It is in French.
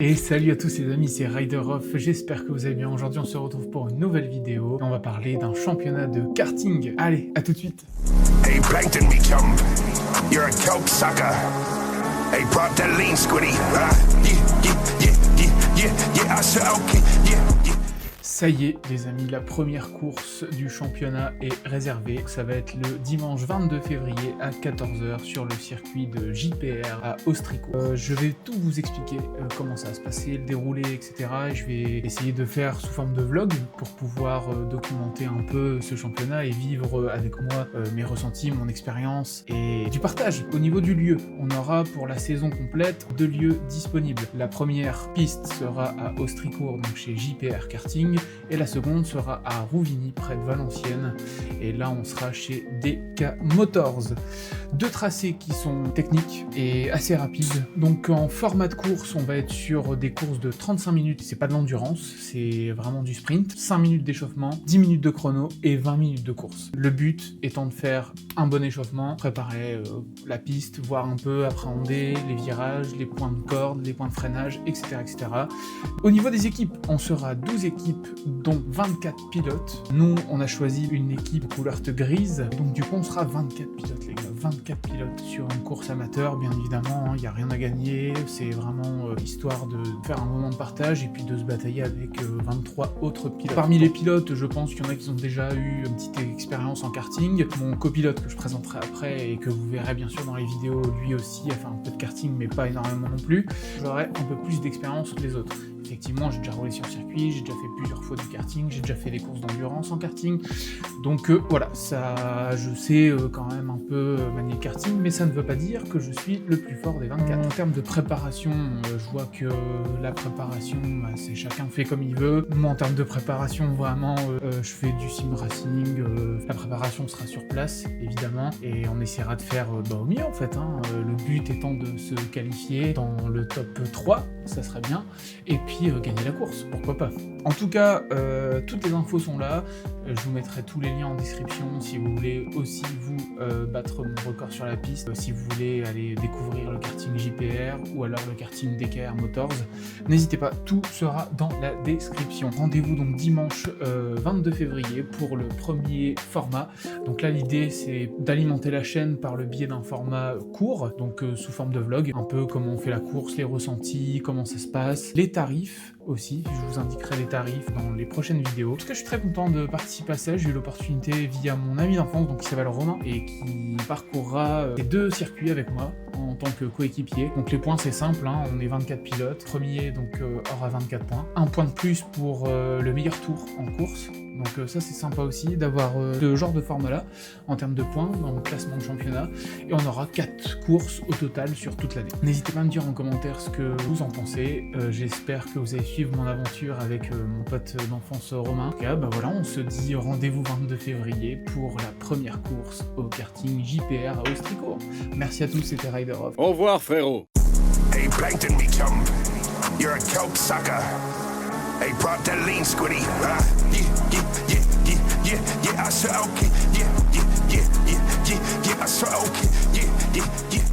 Et salut à tous les amis, c'est Rider-Off, j'espère que vous allez bien. Aujourd'hui on se retrouve pour une nouvelle vidéo. On va parler d'un championnat de karting. Allez, à tout de suite. Hey, Plankton me chum, you're a coke sucker. Hey, brought that lean squiddy. I said okay, yeah. Ça y est les amis, la première course du championnat est réservée. Ça va être le dimanche 22 février à 14h sur le circuit de JPR à Ostricourt. Je vais tout vous expliquer comment ça va se passer, le déroulé, etc. Je vais essayer de faire sous forme de vlog pour pouvoir documenter un peu ce championnat et vivre avec moi mes ressentis, mon expérience et du partage. Au niveau du lieu, on aura pour la saison complète 2 lieux disponibles. La première piste sera à Ostricourt, donc chez JPR Karting, et la seconde sera à Rouvigny, près de Valenciennes, et là on sera chez DK Motors. 2 tracés qui sont techniques et assez rapides. Donc en format de course, on va être sur des courses de 35 minutes, c'est pas de l'endurance, c'est vraiment du sprint, 5 minutes d'échauffement, 10 minutes de chrono et 20 minutes de course. Le but étant de faire un bon échauffement, préparer la piste, voir un peu, appréhender les virages, les points de corde, les points de freinage, etc. etc. Au niveau des équipes, on sera 12 équipes, dont 24 pilotes. Nous, on a choisi une équipe couleur grise, donc du coup on sera 24 pilotes les gars, 24 pilotes sur une course amateur, bien évidemment, il n'y a rien à gagner, c'est vraiment histoire de faire un moment de partage et puis de se batailler avec 23 autres pilotes. Parmi les pilotes, je pense qu'il y en a qui ont déjà eu une petite expérience en karting. Mon copilote que je présenterai après et que vous verrez bien sûr dans les vidéos, lui aussi a fait un peu de karting mais pas énormément non plus. J'aurai un peu plus d'expérience que les autres. Effectivement, j'ai déjà roulé sur circuit, j'ai déjà fait plusieurs fois du karting, j'ai déjà fait des courses d'endurance en karting. Donc voilà, ça, je sais quand même un peu manier le karting, mais ça ne veut pas dire que je suis le plus fort des 24. En termes de préparation, je vois que la préparation, c'est chacun fait comme il veut. Moi, en termes de préparation, vraiment, je fais du sim racing. La préparation sera sur place, évidemment, et on essaiera de faire au mieux en fait. Le but étant de se qualifier dans le top 3, ça serait bien. Et puis gagner la course, pourquoi pas. En tout cas, toutes les infos sont là, je vous mettrai tous les liens en description si vous voulez aussi vous battre mon record sur la piste, si vous voulez aller découvrir le karting JPR ou alors le karting DKR Motors, n'hésitez pas, tout sera dans la description. Rendez-vous donc dimanche 22 février pour le premier format. Donc là l'idée c'est d'alimenter la chaîne par le biais d'un format court, donc sous forme de vlog, un peu comment on fait la course, les ressentis, comment ça se passe, les tarifs aussi, je vous indiquerai les tarifs dans les prochaines vidéos. En tout cas, je suis très content de participer à ça, j'ai eu l'opportunité via mon ami d'enfance, donc qui s'appelle Romain, et qui parcourra ces 2 circuits avec moi en tant que coéquipier. Donc les points c'est simple, on est 24 pilotes, premier donc aura 24 points, 1 point de plus pour le meilleur tour en course. Donc ça c'est sympa aussi d'avoir ce genre de format là en termes de points dans le classement de championnat, et on aura 4 courses au total sur toute l'année. N'hésitez pas à me dire en commentaire ce que vous en pensez, j'espère que vous allez suivre mon aventure avec mon pote d'enfance Romain. En tout cas, voilà, on se dit rendez-vous 22 février pour la première course au karting JPR à Ostricourt. Merci à tous, c'était Rider-Off. Au revoir frérot. Hey, Plankton me chum, you're a coke sucker. Hey, brought that lean squiddy. I said okay, I said okay, yeah.